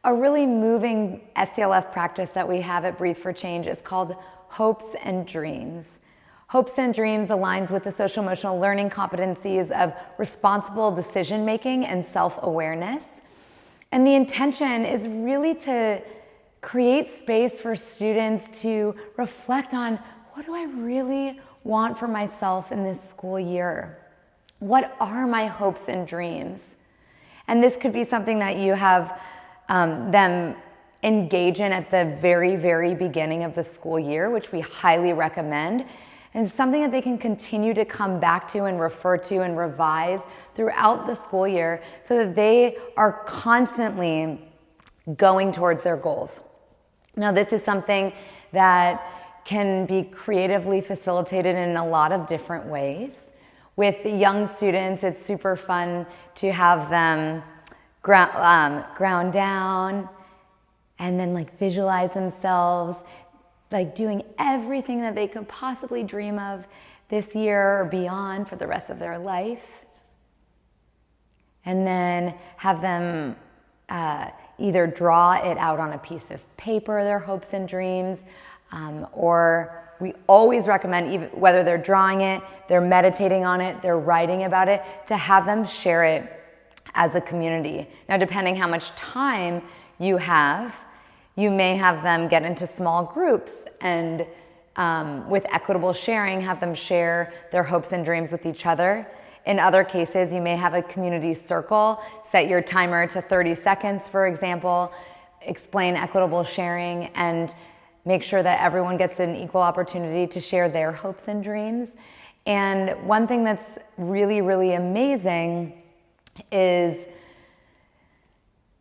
A really moving SELF practice that we have at Breathe for Change is called Hopes and Dreams. Hopes and Dreams aligns with the social-emotional learning competencies of responsible decision-making and self-awareness. And the intention is really to create space for students to reflect on, what do I really want for myself in this school year? What are my hopes and dreams? And this could be something that you have them engage in at the very, very beginning of the school year, which we highly recommend, and something that they can continue to come back to and refer to and revise throughout the school year so that they are constantly going towards their goals. Now, this is something that can be creatively facilitated in a lot of different ways. With young students, it's super fun to have them ground down and then visualize themselves doing everything that they could possibly dream of this year or beyond for the rest of their life. And then have them either draw it out on a piece of paper, their hopes and dreams, or we always recommend, even whether they're drawing it, they're meditating on it, they're writing about it, to have them share it as a community. Now, depending how much time you have, you may have them get into small groups and with equitable sharing, have them share their hopes and dreams with each other. In other cases, you may have a community circle, set your timer to 30 seconds, for example, explain equitable sharing, and make sure that everyone gets an equal opportunity to share their hopes and dreams. And one thing that's really, really amazing is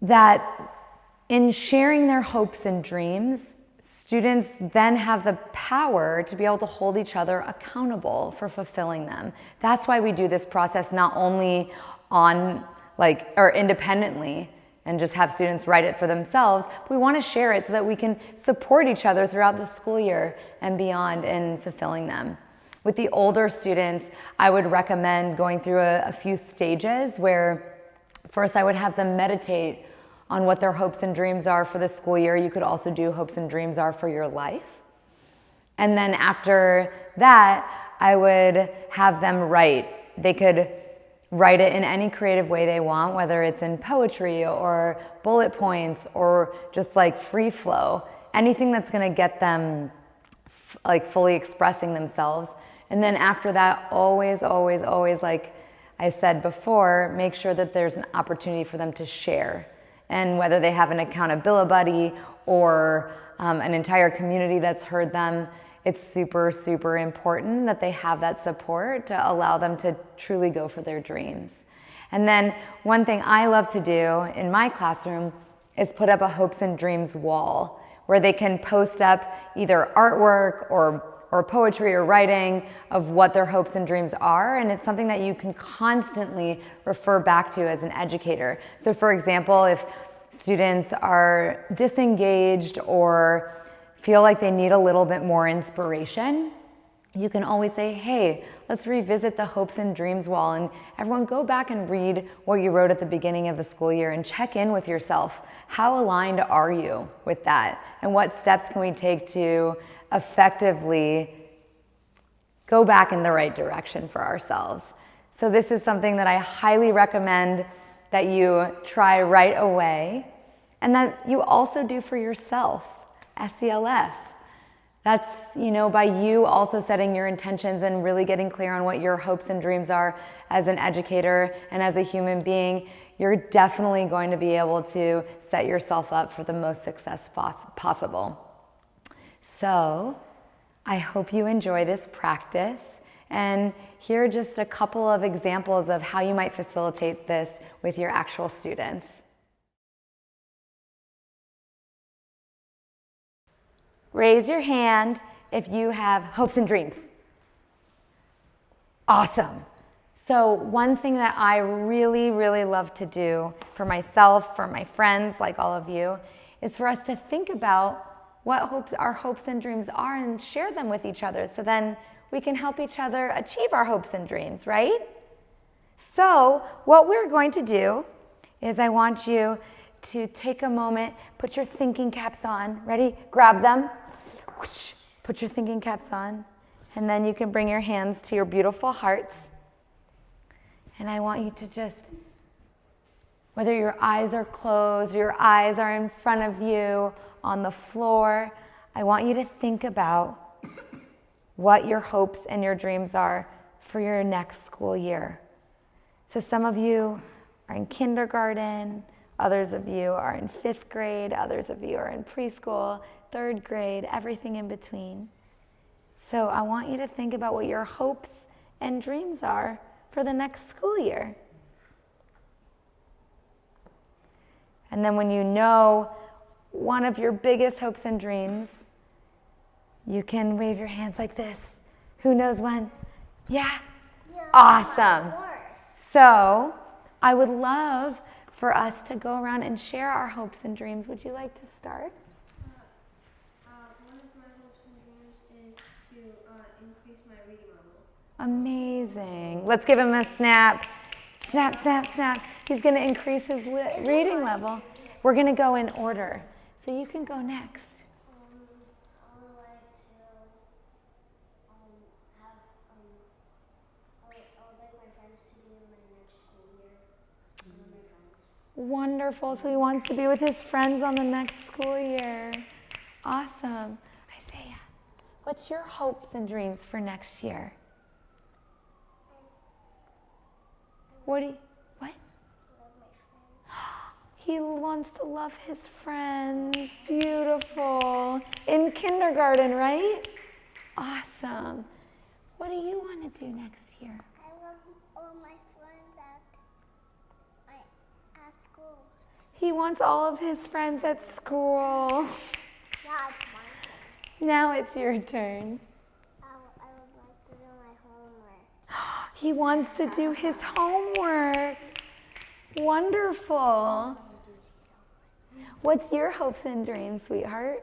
that in sharing their hopes and dreams, students then have the power to be able to hold each other accountable for fulfilling them. That's why we do this process not only on or independently and just have students write it for themselves, but we want to share it so that we can support each other throughout the school year and beyond in fulfilling them. With the older students, I would recommend going through a few stages where first I would have them meditate on what their hopes and dreams are for the school year. You could also do hopes and dreams are for your life. And then after that, I would have them write. They could write it in any creative way they want, whether it's in poetry or bullet points or just free flow, anything that's gonna get them fully expressing themselves. And then after that, always, always, always, like I said before, make sure that there's an opportunity for them to share. And whether they have an accountability buddy or an entire community that's heard them, it's super, super important that they have that support to allow them to truly go for their dreams. And then one thing I love to do in my classroom is put up a hopes and dreams wall where they can post up either artwork or poetry or writing of what their hopes and dreams are, and it's something that you can constantly refer back to as an educator. So for example, if students are disengaged or feel like they need a little bit more inspiration, you can always say, hey, let's revisit the hopes and dreams wall, and everyone go back and read what you wrote at the beginning of the school year and check in with yourself. How aligned are you with that? And what steps can we take to effectively go back in the right direction for ourselves? So this is something that I highly recommend that you try right away and that you also do for yourself, SELF. That's, by you also setting your intentions and really getting clear on what your hopes and dreams are as an educator and as a human being, you're definitely going to be able to set yourself up for the most success possible. So I hope you enjoy this practice, and here are just a couple of examples of how you might facilitate this with your actual students. Raise your hand if you have hopes and dreams. Awesome. So one thing that I really, really love to do for myself, for my friends, like all of you, is for us to think about what our hopes and dreams are and share them with each other, so then we can help each other achieve our hopes and dreams, right? So what we're going to do is I want you to take a moment, put your thinking caps on. Ready? Grab them. Whoosh. Put your thinking caps on. And then you can bring your hands to your beautiful hearts. And I want you to just, whether your eyes are closed, your eyes are in front of you on the floor, I want you to think about what your hopes and your dreams are for your next school year. So some of you are in kindergarten, others of you are in 5th grade, others of you are in preschool, 3rd grade, everything in between. So I want you to think about what your hopes and dreams are for the next school year. And then when you know one of your biggest hopes and dreams, you can wave your hands like this. Who knows when? Yeah? Awesome. So I would love for us to go around and share our hopes and dreams. Would you like to start? One of my hopes and dreams is to increase my reading level. Amazing. Let's give him a snap. Snap, snap, snap. He's going to increase his reading level. We're going to go in order. So you can go next. I would like to I would like my friends to be in my next school year. My friends. Wonderful. So he wants to be with his friends on the next school year. Awesome. Isaiah, what's your hopes and dreams for next year? What? He wants to love his friends. Beautiful. In kindergarten, right? Awesome. What do you want to do next year? I love all my friends at school. He wants all of his friends at school. Now it's my turn. Now it's your turn. I would like to do my homework. He wants to do his homework. Wonderful. What's your hopes and dreams, sweetheart?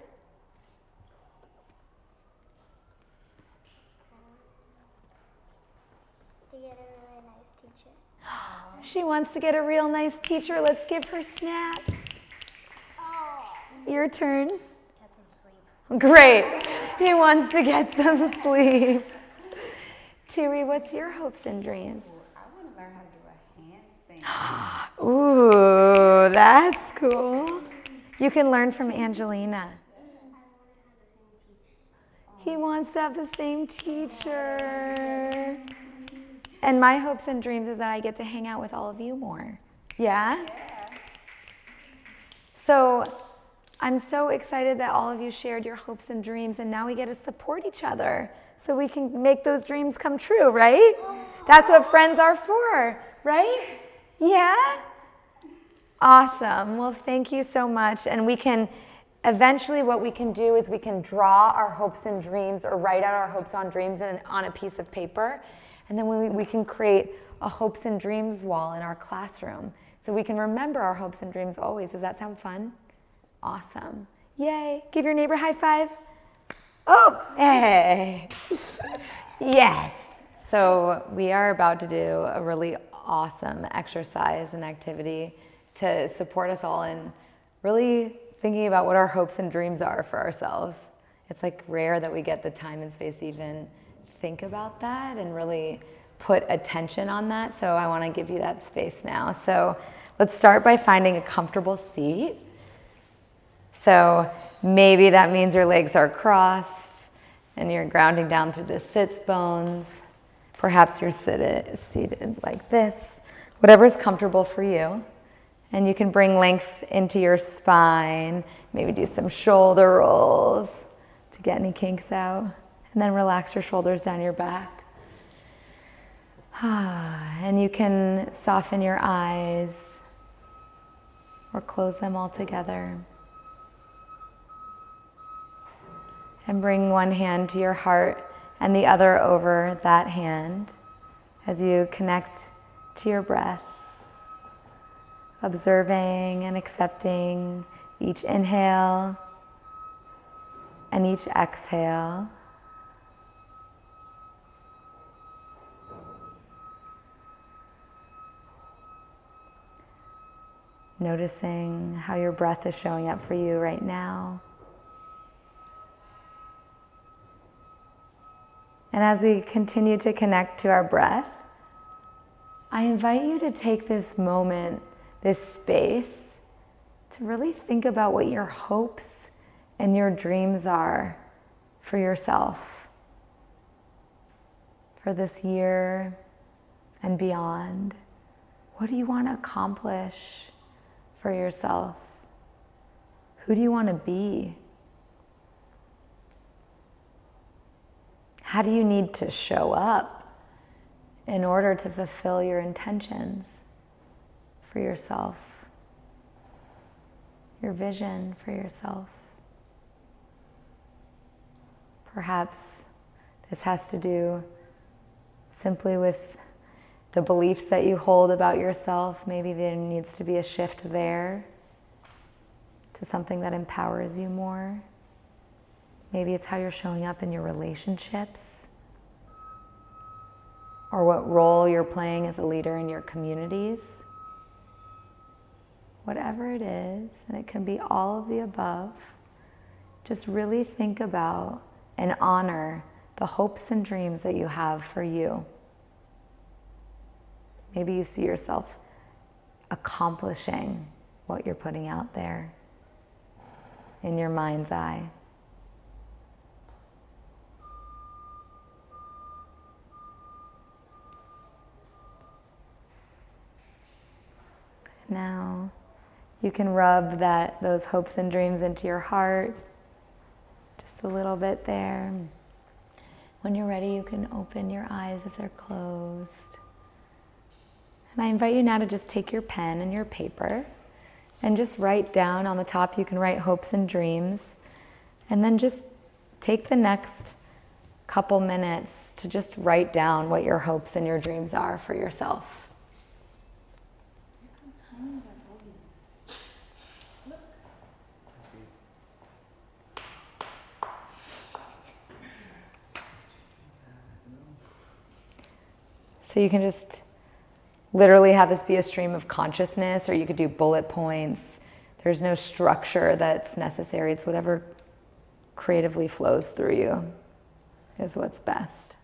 To get a really nice teacher. She wants to get a real nice teacher. Let's give her snaps. Your turn. Get some sleep. Great. He wants to get some sleep. Tui, what's your hopes and dreams? I want to learn how to do a handstand. Ooh, that's cool. You can learn from Angelina. He wants to have the same teacher. And my hopes and dreams is that I get to hang out with all of you more. Yeah? So I'm so excited that all of you shared your hopes and dreams, and now we get to support each other so we can make those dreams come true, right? That's what friends are for, right? Yeah? Awesome. Well, thank you so much. And we can, eventually what we can do is we can draw our hopes and dreams or write out our hopes and dreams on a piece of paper. And then we can create a hopes and dreams wall in our classroom so we can remember our hopes and dreams always. Does that sound fun? Awesome. Yay. Give your neighbor a high five. Oh, hey. Yes. So we are about to do a really awesome exercise and activity to support us all in really thinking about what our hopes and dreams are for ourselves. It's like rare that we get the time and space to even think about that and really put attention on that. So I want to give you that space now. So let's start by finding a comfortable seat. So maybe that means your legs are crossed and you're grounding down through the sits bones. Perhaps you're seated like this. Whatever's comfortable for you. And you can bring length into your spine. Maybe do some shoulder rolls to get any kinks out. And then relax your shoulders down your back. And you can soften your eyes or close them all together. And bring one hand to your heart and the other over that hand as you connect to your breath, observing and accepting each inhale and each exhale. Noticing how your breath is showing up for you right now. And as we continue to connect to our breath, I invite you to take this moment, this space, to really think about what your hopes and your dreams are for yourself, for this year and beyond. What do you want to accomplish for yourself? Who do you want to be? How do you need to show up in order to fulfill your intentions for yourself, your vision for yourself? Perhaps this has to do simply with the beliefs that you hold about yourself. Maybe there needs to be a shift there to something that empowers you more. Maybe it's how you're showing up in your relationships, or what role you're playing as a leader in your communities. Whatever it is, and it can be all of the above, just really think about and honor the hopes and dreams that you have for you. Maybe you see yourself accomplishing what you're putting out there in your mind's eye. Now, you can rub those hopes and dreams into your heart, just a little bit there. When you're ready, you can open your eyes if they're closed. And I invite you now to just take your pen and your paper and just write down on the top. You can write hopes and dreams, and then just take the next couple minutes to just write down what your hopes and your dreams are for yourself. So you can just literally have this be a stream of consciousness, or you could do bullet points. There's no structure that's necessary. It's whatever creatively flows through you is what's best.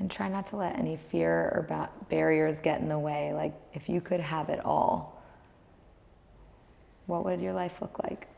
And try not to let any fear or barriers get in the way. Like, if you could have it all, what would your life look like?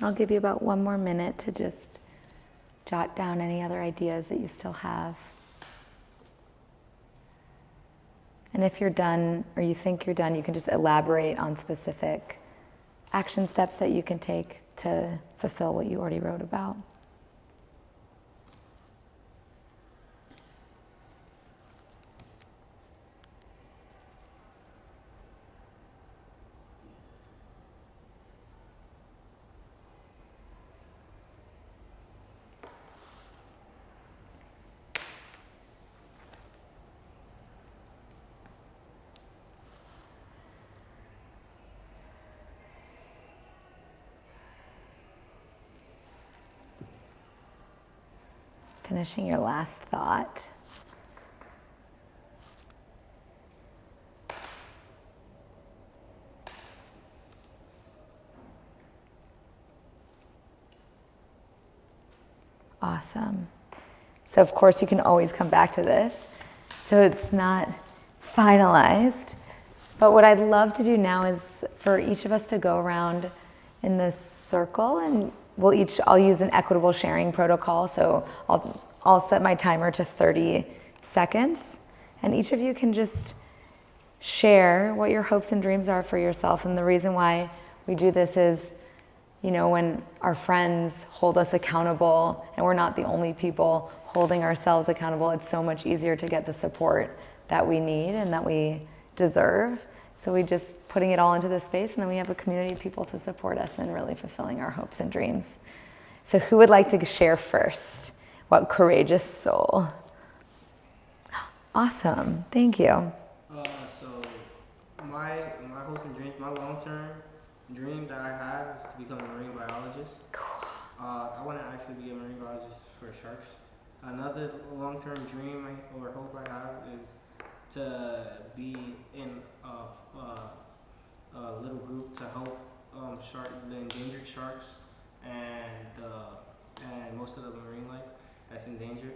I'll give you about 1 more minute to just jot down any other ideas that you still have. And if you're done, or you think you're done, you can just elaborate on specific action steps that you can take to fulfill what you already wrote about. Finishing your last thought. Awesome. So of course you can always come back to this. So it's not finalized. But what I'd love to do now is for each of us to go around in this circle, and I'll use an equitable sharing protocol. So I'll set my timer to 30 seconds, and each of you can just share what your hopes and dreams are for yourself. And the reason why we do this is, when our friends hold us accountable and we're not the only people holding ourselves accountable, it's so much easier to get the support that we need and that we deserve. So we just putting it all into this space, and then we have a community of people to support us in really fulfilling our hopes and dreams. So who would like to share first? What courageous soul. Awesome, thank you. So my hopes and dreams, my long-term dream that I have is to become a marine biologist. Cool. I want to actually be a marine biologist for sharks. Another long-term dream or hope I have is to be in a little group to help the endangered sharks and most of the marine life that's endangered,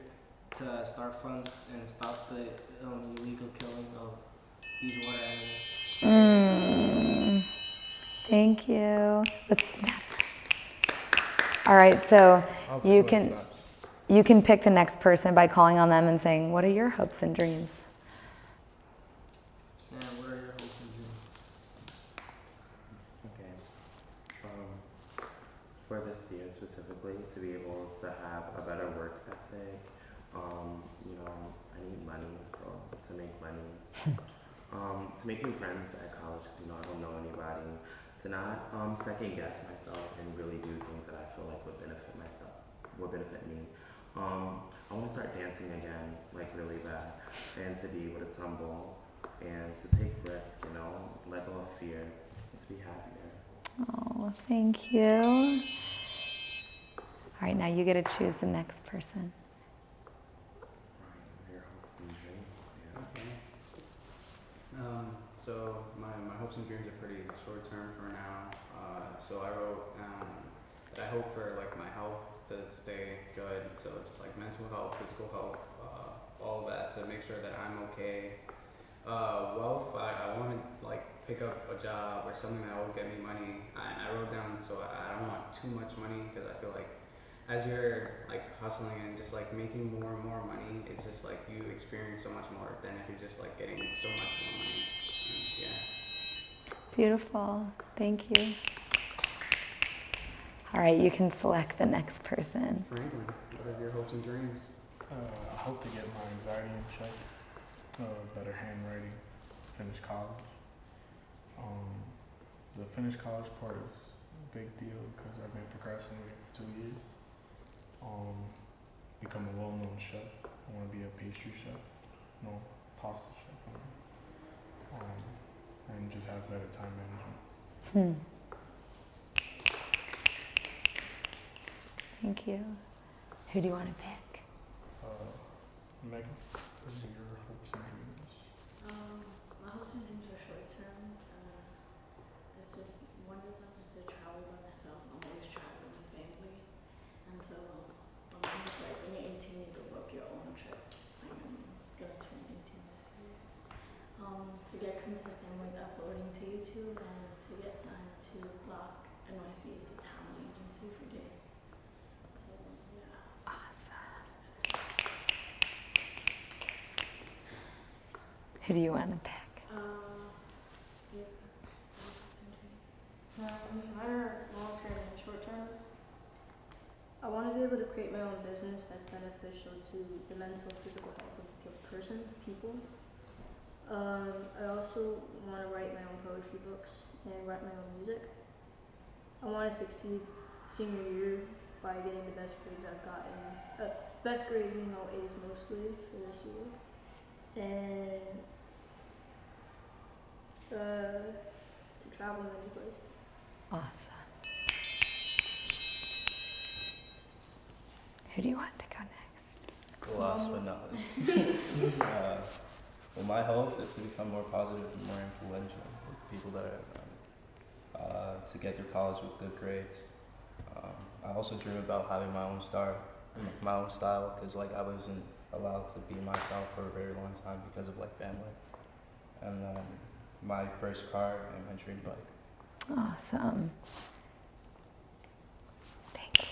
to start funds and stop the illegal killing of these water animals. Thank you. Let's snap. All right, so you can pick the next person by calling on them and saying, what are your hopes and dreams? Sam, what are your hopes and dreams? Okay. For this year specifically, to be able to have a better work ethic. I need money, so to make money. To make new friends at college, because I don't know anybody. To not second guess myself and really do things that I feel like would benefit me. I want to start dancing again, like really bad, and to be able to tumble and to take risks, let go of fear, and to be happier. Oh, thank you. All right, now you get to choose the next person. Your hopes and dreams. Yeah. Okay. So my hopes and dreams are pretty short term for now. So I wrote that I hope for my health to stay good. So just mental health, physical health, all of that, to make sure that I'm okay. Wealth, I want to pick up a job or something that will get me money. I wrote down, so I don't want too much money, because I feel like as you're hustling and just making more and more money, it's just you experience so much more than if you're just getting so much more money. Yeah. Beautiful. Thank you. All right, you can select the next person. Franklin, what are your hopes and dreams? I hope to get my anxiety in check, better handwriting, finish college. The finish college part is a big deal because I've been procrastinating for 2 years. Become a well-known chef. I want to be a pastry chef, no, pasta chef. And just have better time management. Thank you. Who do you want to pick? Megan, what are your hopes and dreams? My hopes and dreams are short term. One of them is to travel by myself. I'm always traveling with family. And so when you're 18, you go book your own trip. I'm gonna turn 18 this year. To get consistent with uploading to YouTube, and to get signed to Block NYC. It's a talent agency for gays. So yeah. Awesome. Who do you want to pick? Mine are long term and short term. I want to be able to create my own business that's beneficial to the mental and physical health of people. I also want to write my own poetry books and write my own music. I want to succeed senior year by getting the best grades I've gotten. Best grades, A's mostly for this year. And to travel many places. Awesome. Who do you want to go next? Last but not least. My hope is to become more positive and more influential with people that are to get through college with good grades. I also dream about having my own start my own style, because like I wasn't allowed to be myself for a very long time because of like family. And then my first car and my dream bike. Awesome. Thank you.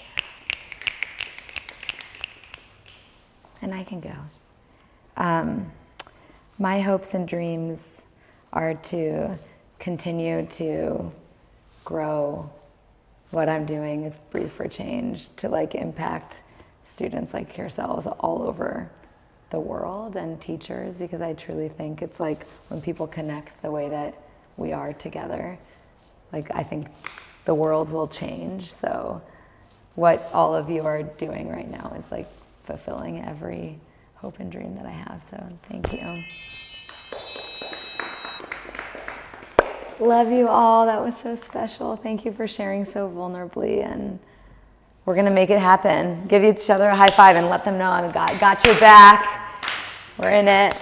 And I can go. My hopes and dreams are to continue to grow what I'm doing with Breathe for Change to like impact students like yourselves all over the world and teachers, because I truly think it's like when people connect the way that we are together, like I think the world will change. So what all of you are doing right now is like fulfilling every hope and dream that I have. So thank you. Love you all. That was so special. Thank you for sharing so vulnerably, and we're gonna make it happen. Give each other a high five and let them know I got your back. We're in it.